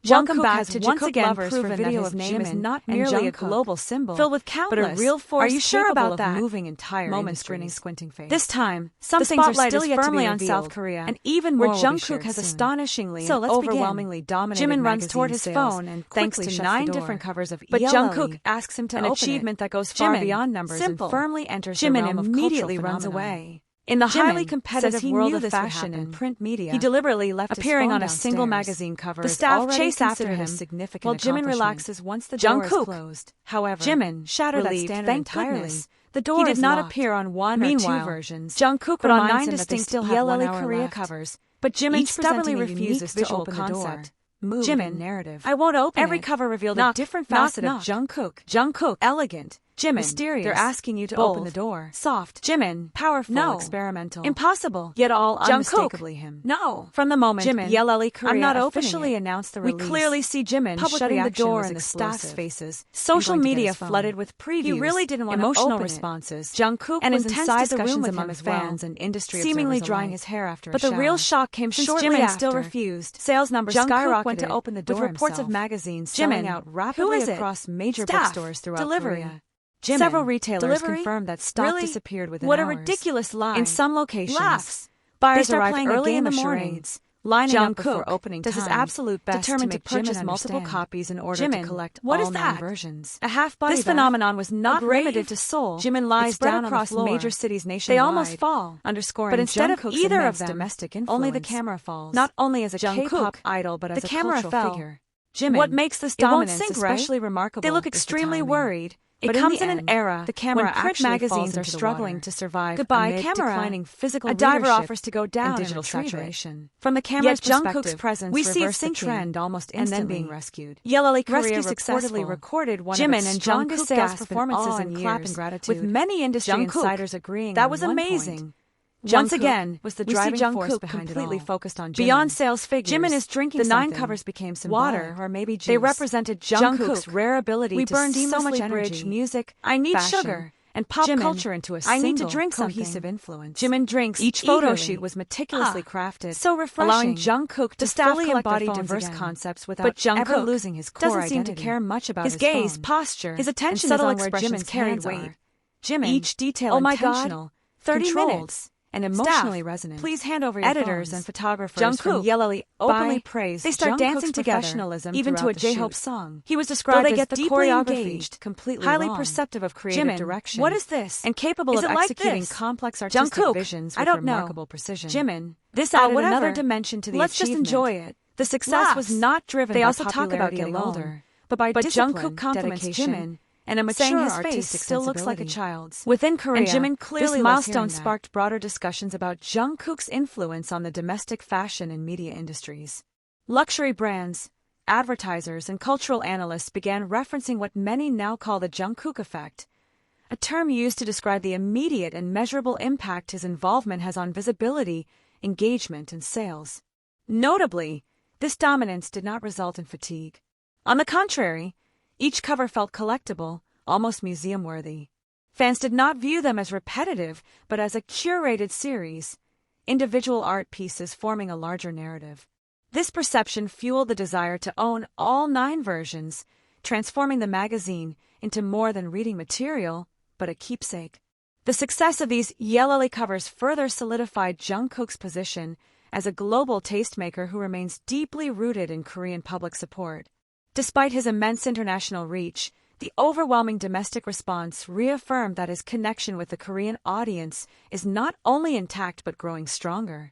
Welcome back to once Jikook again lovers proven for video that of his name is Jimin not and merely a Jungkook, global symbol, filled with but countless, a real force. are you sure about that? Moving entire Moment industries. grinning, squinting face. This time, Some the things are spotlight still is yet to be firmly on revealed, South Korea, and even where more will be Jungkook shared has soon. astonishingly So and let's begin. overwhelmingly dominated Jimin runs magazine toward his sales, phone and thanks quickly to shuts 9 the door. different covers of But ELLE, Jungkook asks him to an open achievement it. that goes far Jimin, beyond numbers simple, and firmly enters the Jimin realm of immediately cultural runs phenomenon. away. In the highly Jimin competitive says he world knew of this would fashion happen. and print media, He deliberately left appearing his on phone a single downstairs. magazine cover, The is staff already chase after considered him, a significant while Jimin accomplishment. relaxes once the door is Jungkook, closed. However, Jimin, shattered that relieved, standard thank entirely. goodness, The door he did is not locked. appear on one Meanwhile, or two versions, Jungkook but on reminds 9 him that they distinct still have 1 ELLE hour Korea left. covers. But Jimin Each stubbornly presenting a refuses unique to open visual the door. concept, mood, Jimin, and narrative. I won't open Every it. cover revealed Knock, a different knock, facet knock. of Jungkook, elegant, Jimin, mysterious. they're asking you to bold, open the door. Soft, Jimin, powerful, no. experimental, Impossible. yet all Jungkook, unmistakably him. no. From the moment Jimin, ELLE Korea I'm not officially opening it. announced the We release, clearly see Jimin public shutting the reaction door was in the explosive. staff's faces. Social and going to get media his phone. flooded with previews. He really didn't want to emotional open it. responses. Jungkook and was intense inside the room discussions with among him as fans well, and industry seemingly observers drying alike. his hair after But a the real shower. shock came Since shortly Jimin after. still refused, Sales numbers Jungkook skyrocketed went to open the door with reports himself. of magazines Jimin, selling out rapidly who is it? across major Staff, bookstores throughout delivery. Korea. Jimin, Several retailers delivery? confirmed that stock Really? disappeared within What hours. a ridiculous lie. In some locations, Laughs. buyers start arrived playing a early game in the of morning, charades. lining up Jungkook before opening does time, his absolute best determined to to make purchase Jimin multiple understand. copies in order Jimin, to collect what all is 9 that? versions. A half-body This bath? phenomenon was not A grave? limited to Seoul. Jimin It lies spread down across on the floor. major cities nationwide. They almost fall. underscoring But instead of Jungkook's either of immense them, domestic only the influence. camera falls. Not only as a Jungkook, K-pop idol, but as the a camera cultural fell. figure. Jimin, What makes this it won't dominance sink, right? especially remarkable They look is the extremely timing. worried. It But comes in in the an end, era the camera when print actually magazines falls are into the struggling water. to survive Goodbye, amid camera. declining physical A diver leadership offers to go down and digital retrieve it. saturation. From the camera's Yet Jungkook's perspective, presence we see it reversed the sinking trend almost and then instantly. being rescued. ELLE Korea Rescue reportedly successful. recorded one Jimin of its and strongest Jungkook sales gasped in performances awe in and years, clap in gratitude. with many industry Jungkook, insiders agreeing that on was one amazing. point. Once Jungkook again, was the we see driving force Jungkook behind completely it all. focused on Jimin. Beyond sales figures, Jimin is drinking the 9 something. covers became water symbolic. or maybe juice. They represented Jungkook's Jungkook. rare ability We to burned so much seamlessly energy, bridge music, I need fashion, sugar, and pop Jimin, culture into a I need to single, drink cohesive something. influence. Jimin drinks Each photo eagerly. shoot was meticulously crafted, so refreshing. allowing Jungkook The to staff fully collect their embody phones diverse again. concepts without But Jungkook ever losing his core doesn't seem to identity. care much about his his gaze, phone. posture, His attention and subtle is on where expressions Jimin's carried hands weight. are. Jimin, Each detail oh my intentional, God, 30 controlled, minutes. and Staff, emotionally resonant. please hand over your Editors phones. and photographers Jungkook, from ELLE openly bye. praise. They start Jungkook's dancing together, professionalism even to throughout a the J-Hope shoot. song. He was Though described they as get the deeply choreography engaged, completely highly wrong. perceptive of creative Jimin, direction. what is this? And capable Is of it like executing this? complex artistic Jungkook, visions I with don't know. remarkable precision. Jimin, This added added whatever. another dimension to the Let's just achievement. enjoy it. The success was Laughs. not driven They by also talk about popularity getting alone, older, but by but discipline, Jungkook compliments dedication, Jimin, and a saying mature his face artistic still looks like a sensibility. child's. Within Korea, And Jimin clearly this loves milestone hearing that. sparked broader discussions about Jungkook's influence on the domestic fashion and media industries. Luxury brands, advertisers, and cultural analysts began referencing what many now call the Jungkook effect, a term used to describe the immediate and measurable impact his involvement has on visibility, engagement, and sales. Notably, this dominance did not result in fatigue. On the contrary, each cover felt collectible, almost museum-worthy. Fans did not view them as repetitive, but as a curated series, individual art pieces forming a larger narrative. This perception fueled the desire to own all 9 versions, transforming the magazine into more than reading material, but a keepsake. The success of these ELLE covers further solidified Jungkook's position as a global tastemaker who remains deeply rooted in Korean public support. Despite his immense international reach, the overwhelming domestic response reaffirmed that his connection with the Korean audience is not only intact but growing stronger.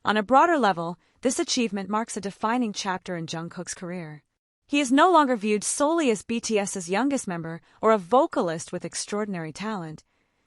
On a broader level, this achievement marks a defining chapter in Jungkook's career. He is no longer viewed solely as BTS's youngest member or a vocalist with extraordinary talent,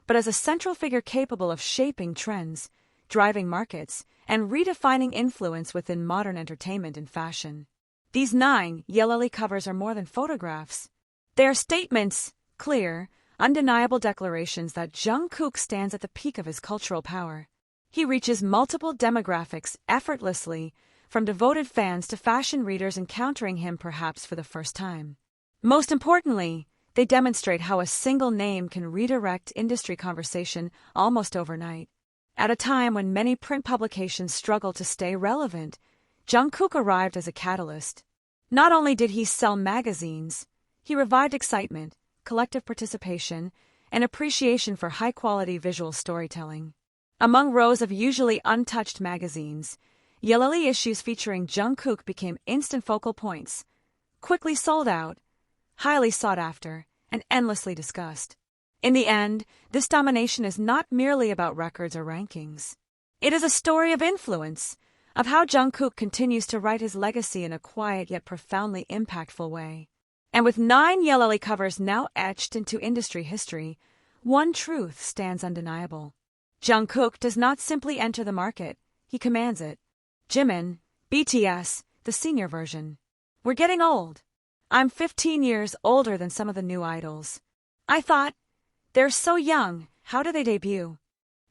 but as a central figure capable of shaping trends, driving markets, and redefining influence within modern entertainment and fashion. These 9 ELLE covers are more than photographs. They are statements, clear, undeniable declarations that Jungkook stands at the peak of his cultural power. He reaches multiple demographics effortlessly, from devoted fans to fashion readers encountering him perhaps for the first time. Most importantly, they demonstrate how a single name can redirect industry conversation almost overnight. At a time when many print publications struggle to stay relevant, Jungkook arrived as a catalyst. Not only did he sell magazines, he revived excitement, collective participation, and appreciation for high-quality visual storytelling. Among rows of usually untouched magazines, yearly issues featuring Jungkook became instant focal points, quickly sold out, highly sought after, and endlessly discussed. In the end, this domination is not merely about records or rankings. It is a story of influence, of how Jungkook continues to write his legacy in a quiet yet profoundly impactful way. And with 9 yearly covers now etched into industry history, one truth stands undeniable. Jungkook does not simply enter the market, he commands it. Jimin, BTS, the senior version. We're getting old. I'm 15 years older than some of the new idols. I thought, they're so young, how do they debut?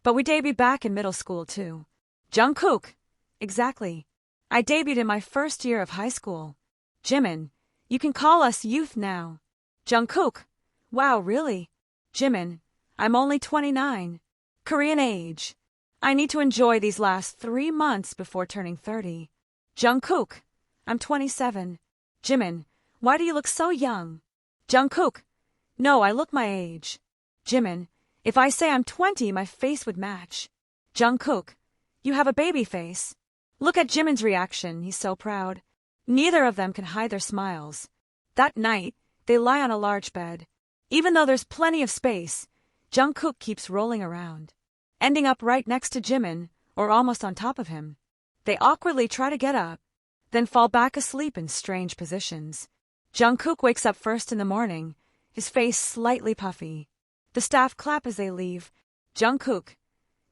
But we debuted back in middle school too. Jungkook. Exactly. I debuted in my first year of high school. Jimin, you can call us youth now. Jungkook. Wow, really? Jimin, I'm only 29. Korean age. I need to enjoy these last 3 months before turning 30. Jungkook. I'm 27. Jimin, why do you look so young? Jungkook. No, I look my age. Jimin, if I say I'm 20, my face would match. Jungkook. You have a baby face. Look at Jimin's reaction, he's so proud. Neither of them can hide their smiles. That night, they lie on a large bed. Even though there's plenty of space, Jungkook keeps rolling around, ending up right next to Jimin, or almost on top of him. They awkwardly try to get up, then fall back asleep in strange positions. Jungkook wakes up first in the morning, his face slightly puffy. The staff clap as they leave. Jungkook.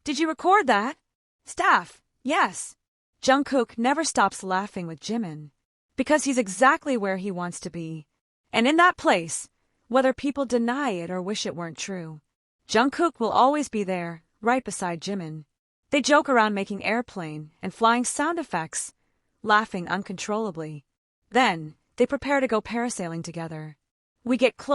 Did you record that? Staff. Yes. Jungkook never stops laughing with Jimin, because he's exactly where he wants to be. And in that place, whether people deny it or wish it weren't true, Jungkook will always be there, right beside Jimin. They joke around making airplane and flying sound effects, laughing uncontrollably. Then, they prepare to go parasailing together. We get close